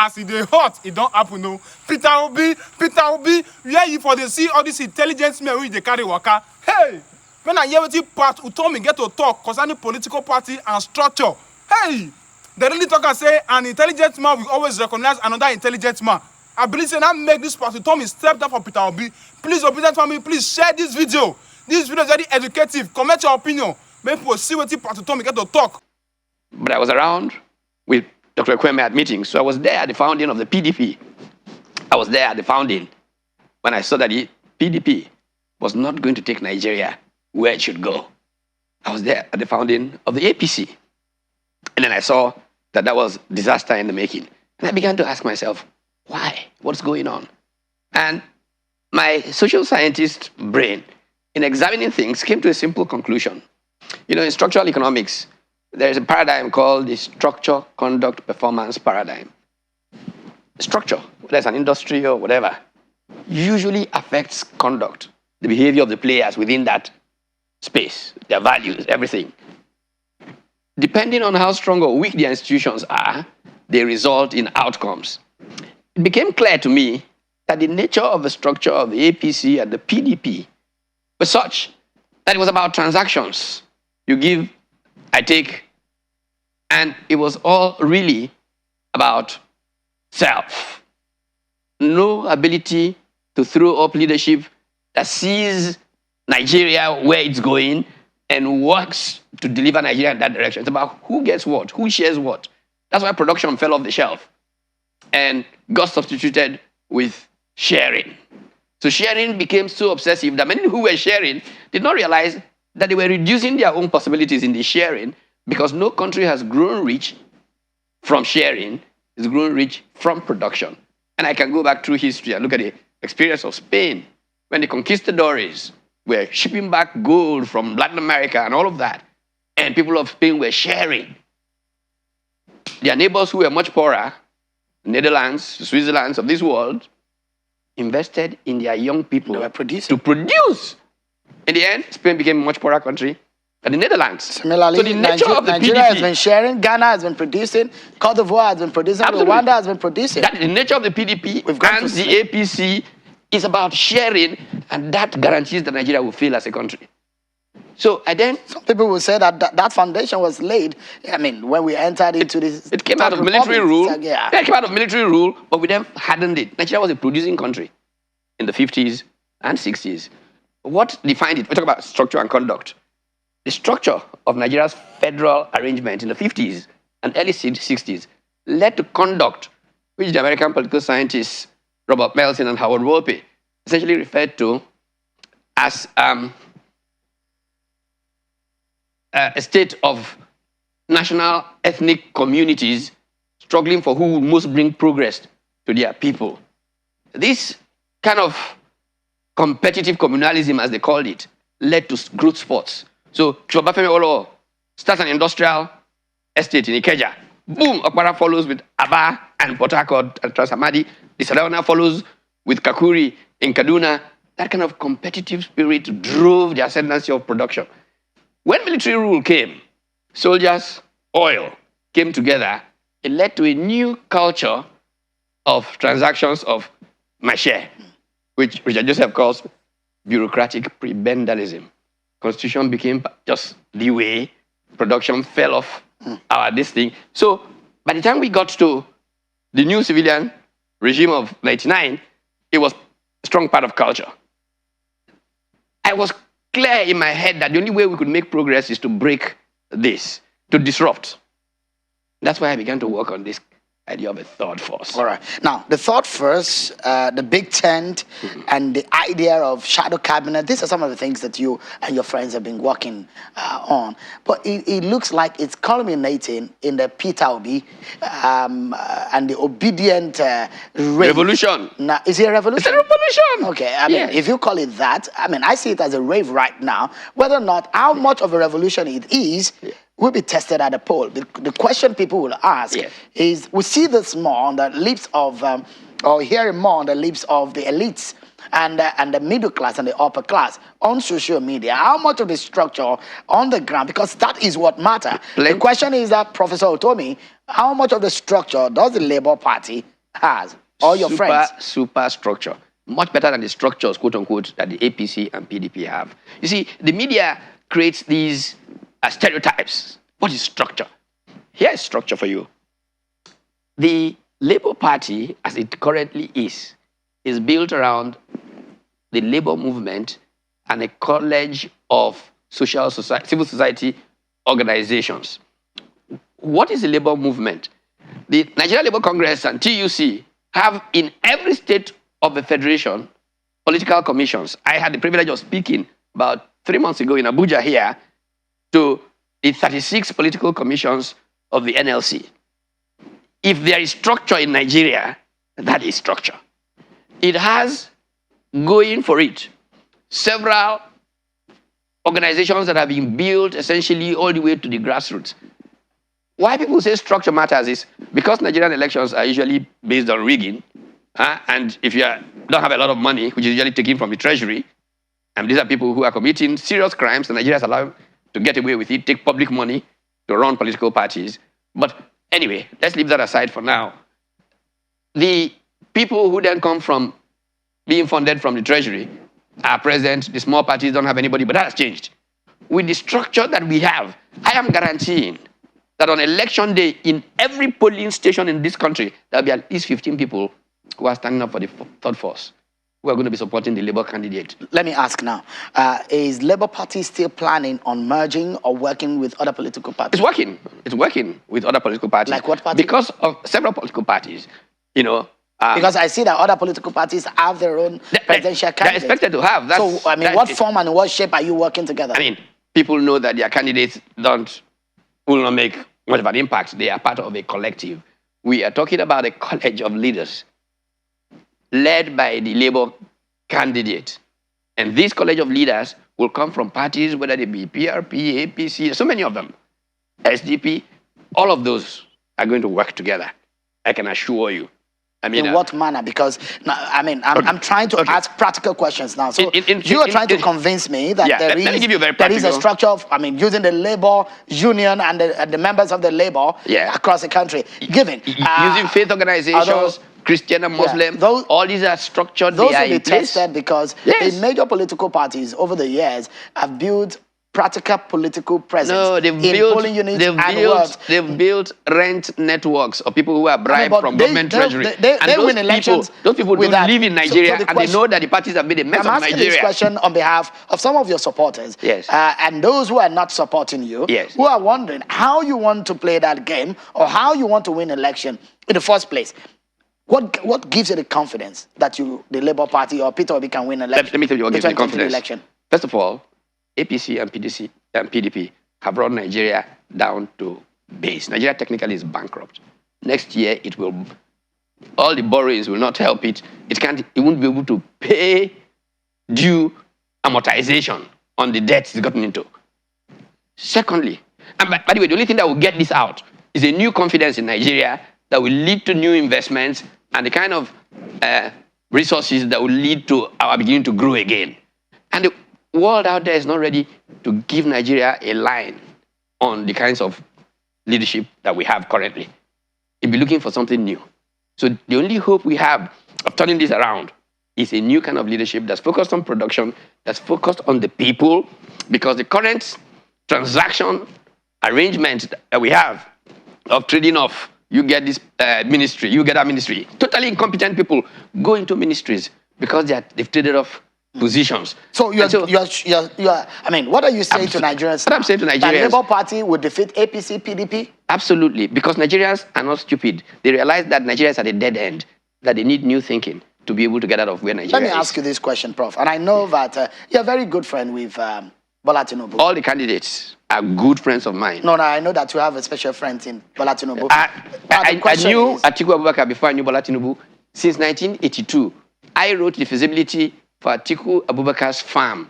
as it dey hot, it don't happen. No, Peter Obi, where you for the see all this intelligence men wey dey carry waka. Hey, when I hear wetin Pat Utomi get to talk concerning political party and structure, hey, they really talk and say an intelligent man will always recognize another intelligent man. I believe say now make this Pat Utomi step down for Peter Obi. Please, Obidient family, please share this video. This video is very educative. Comment your opinion. Make people see wetin Pat Utomi get to talk. But I was around with Dr. Kwame at meetings. So I was there at the founding of the PDP. I was there at the founding when I saw that the PDP was not going to take Nigeria where it should go. I was there at the founding of the APC. And then I saw that that was disaster in the making. And I began to ask myself, why? What's going on? And my social scientist brain, in examining things, came to a simple conclusion. You know, in structural economics, there is a paradigm called the structure, conduct, performance paradigm. Structure, whether it's an industry or whatever, usually affects conduct, the behavior of the players within that space, their values, everything. Depending on how strong or weak the institutions are, they result in outcomes. It became clear to me that the nature of the structure of the APC and the PDP was such that it was about transactions. You give, I take, and it was all really about self. No ability to throw up leadership that sees Nigeria where it's going and works to deliver Nigeria in that direction. It's about who gets what, who shares what. That's why production fell off the shelf and got substituted with sharing. So sharing became so obsessive that many who were sharing did not realize that they were reducing their own possibilities in the sharing, because no country has grown rich from sharing, it's grown rich from production. And I can go back through history and look at the experience of Spain when the conquistadores were shipping back gold from Latin America and all of that, and people of Spain were sharing. Their neighbors who were much poorer, Netherlands, Switzerland of this world, invested in their young people to produce. In the end, Spain became a much poorer country than the Netherlands. Similarly, so the nature of the Nigeria PDP has been sharing, Ghana has been producing, Cote d'Ivoire has been producing, Rwanda has been producing. That the nature of the PDP and the APC is about sharing, and that guarantees that Nigeria will fail as a country. So I then... Some people will say that that foundation was laid, I mean, when we entered into this... It came out of military rule. Yeah, it came out of military rule, but we then hardened it. Nigeria was a producing country in the 50s and 60s. What defined it? We talk about structure and conduct. The structure of Nigeria's federal arrangement in the 50s and early 60s led to conduct, which the American political scientists Robert Melson and Howard Wolpe essentially referred to as a state of national ethnic communities struggling for who will most bring progress to their people. This kind of competitive communalism, as they called it, led to growth spots. So Chobafemi Olo starts an industrial estate in Ikeja. Boom, Okpara follows with Aba and Port Harcourt and Transamadi. The Sadawana follows with Kakuri in Kaduna. That kind of competitive spirit drove the ascendancy of production. When military rule came, soldiers, oil came together, it led to a new culture of transactions of my share, which Richard Joseph calls bureaucratic prebendalism. Constitution became just the way, production fell off this thing. So by the time we got to the new civilian regime of 99, it was a strong part of culture. I was clear in my head that the only way we could make progress is to break this, to disrupt. That's why I began to work on this idea of a third force. All right. Now, the third force, the big tent, and the idea of shadow cabinet, these are some of the things that you and your friends have been working on. But it looks like it's culminating in the Peter Obi and the Obidient revolution. Now, is it a revolution? It's a revolution. Okay. I mean, if you call it that, I mean, I see it as a rave right now. Whether or not, how much of a revolution it is, will be tested at a poll. The question people will ask is, we see this more on the lips of, or hear it more on the lips of the elites and the middle class and the upper class on social media. How much of the structure on the ground, because that is what matters. The question is that, Professor Utomi, how much of the structure does the Labour Party has, or your friends? Super structure. Much better than the structures, quote unquote, that the APC and PDP have. You see, the media creates these stereotypes. What is structure? Here is structure for you. The Labour Party, as it currently is built around the labor movement and a college of civil society organizations. What is the labor movement? The Nigeria Labour Congress and TUC have in every state of the federation political commissions. I had the privilege of speaking about 3 months ago in Abuja here to the 36 political commissions of the NLC. If there is structure in Nigeria, that is structure. It has going for it several organizations that have been built essentially all the way to the grassroots. Why people say structure matters is because Nigerian elections are usually based on rigging, and if you don't have a lot of money, which is usually taken from the treasury, and these are people who are committing serious crimes, and Nigeria is allowed to get away with it, take public money to run political parties. But anyway, let's leave that aside for now. The people who then come from being funded from the treasury are present. The small parties don't have anybody, but that has changed. With the structure that we have, I am guaranteeing that on election day, in every polling station in this country, there'll be at least 15 people who are standing up for the third force, who are going to be supporting the Labour candidate. Let me ask now, is Labour Party still planning on merging or working with other political parties? It's working. It's working with other political parties. Like what party? Because of several political parties, you know. Because I see that other political parties have their own presidential candidates. They're expected to have. So, I mean, what form and what shape are you working together? I mean, people know that their candidates will not make much of an impact. They are part of a collective. We are talking about a college of leaders led by the Labour candidate. And this college of leaders will come from parties, whether they be PRP, APC, so many of them, SDP, all of those are going to work together. I can assure you. I mean, in what manner? Because, I mean, I'm trying to ask practical questions now. So you are trying to convince me that there is a structure of, I mean, using the labor union and the members of the labor across the country. Using faith organizations, Christian and Muslim, all these are structured. Those will be tested because the major political parties over the years have built practical political presence. No, they've built rent networks of people who are bribed from government treasury. They win elections. Those people don't live in Nigeria, and they know that the parties have made a mess of Nigeria. I'm asking this question on behalf of some of your supporters, and those who are not supporting you, who are wondering how you want to play that game or how you want to win election in the first place. What gives you the confidence that the Labour Party or Peter Obi can win election? Let me tell you what gives me the confidence. First of all, APC and PDP have run Nigeria down to base. Nigeria technically is bankrupt. Next year, all the borrowings will not help it. It won't be able to pay due amortization on the debts it's gotten into. Secondly, and by the way, the only thing that will get this out is a new confidence in Nigeria that will lead to new investments and the kind of resources that will lead to our beginning to grow again. And the world out there is not ready to give Nigeria a line on the kinds of leadership that we have currently. It'll be looking for something new. So the only hope we have of turning this around is a new kind of leadership that's focused on production, that's focused on the people, because the current transaction arrangement that we have of trading off, you get this ministry, you get that ministry. Totally incompetent people go into ministries because they've traded off positions. So you're I mean, what are you saying to Nigerians? What I'm saying to Nigerians, the Labour Party would defeat APC, PDP? Absolutely, because Nigerians are not stupid. They realize that Nigeria is at a dead end, that they need new thinking to be able to get out of where Nigeria is. Let me ask you this question, Prof. And I know that you're a very good friend with Bola Tinubu. All the candidates are good friends of mine. No, I know that you have a special friend in Bola Tinubu. I knew Atiku Abubakar before I knew Bola Tinubu. Since 1982, I wrote the feasibility for Atiku Abubakar's farm,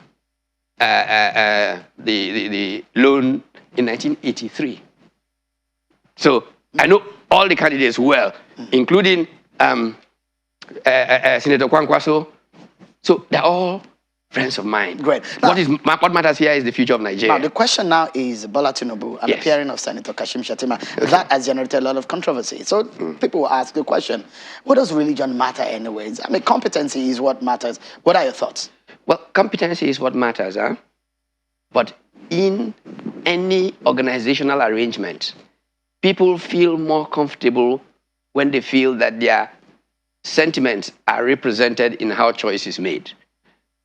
the loan in 1983. So I know all the candidates well, including Senator Kwankwaso. So they're all friends of mine. Great. What matters here is the future of Nigeria. Now, the question now is Bola Tinubu and the appearing of Senator Kashim Shettima. That has generated a lot of controversy. So people will ask the question, what does religion matter anyways? I mean, competency is what matters. What are your thoughts? Well, competency is what matters, huh? But in any organizational arrangement, people feel more comfortable when they feel that their sentiments are represented in how choice is made.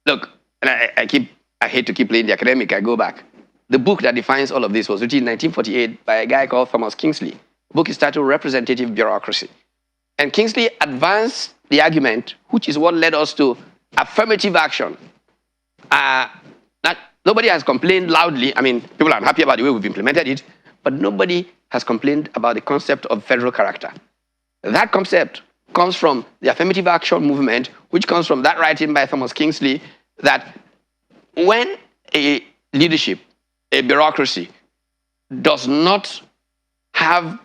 Look, and I hate to keep playing the academic, I go back. The book that defines all of this was written in 1948 by a guy called Thomas Kingsley. The book is titled Representative Bureaucracy. And Kingsley advanced the argument, which is what led us to affirmative action. Nobody has complained loudly. I mean, people are unhappy about the way we've implemented it, but nobody has complained about the concept of federal character. That concept comes from the affirmative action movement, which comes from that writing by Thomas Kingsley, that when a leadership, a bureaucracy, does not have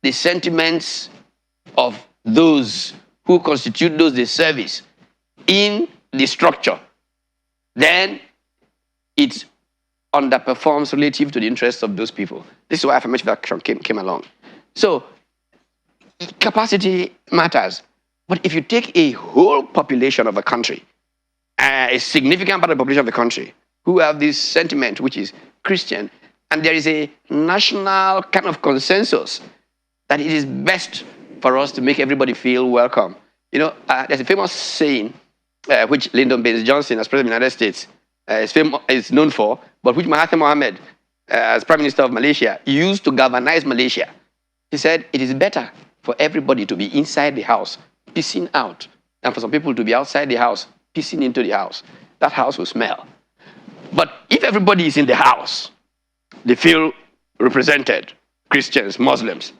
the sentiments of those who constitute those they service in the structure, then it underperforms relative to the interests of those people. This is why affirmative action came along. So capacity matters. But if you take a whole population of a country, a significant part of the population of the country, who have this sentiment, which is Christian, and there is a national kind of consensus that it is best for us to make everybody feel welcome. You know, there's a famous saying, which Lyndon Baines Johnson, as President of the United States, is known for, but which Mahathir Mohamad, as Prime Minister of Malaysia, used to galvanize Malaysia. He said, it is better for everybody to be inside the house, pissing out, than for some people to be outside the house, pissing into the house. That house will smell. But if everybody is in the house, they feel represented, Christians, Muslims,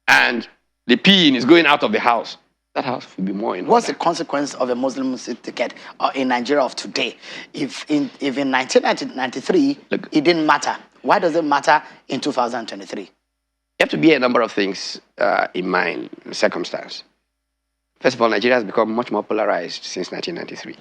and the peeing is going out of the house, that house will be more in What's order. the consequence of a Muslim ticket in Nigeria of today? If in 1993, Look, it didn't matter, why does it matter in 2023? You have to bear a number of things in mind, circumstance. First of all, Nigeria has become much more polarized since 1993.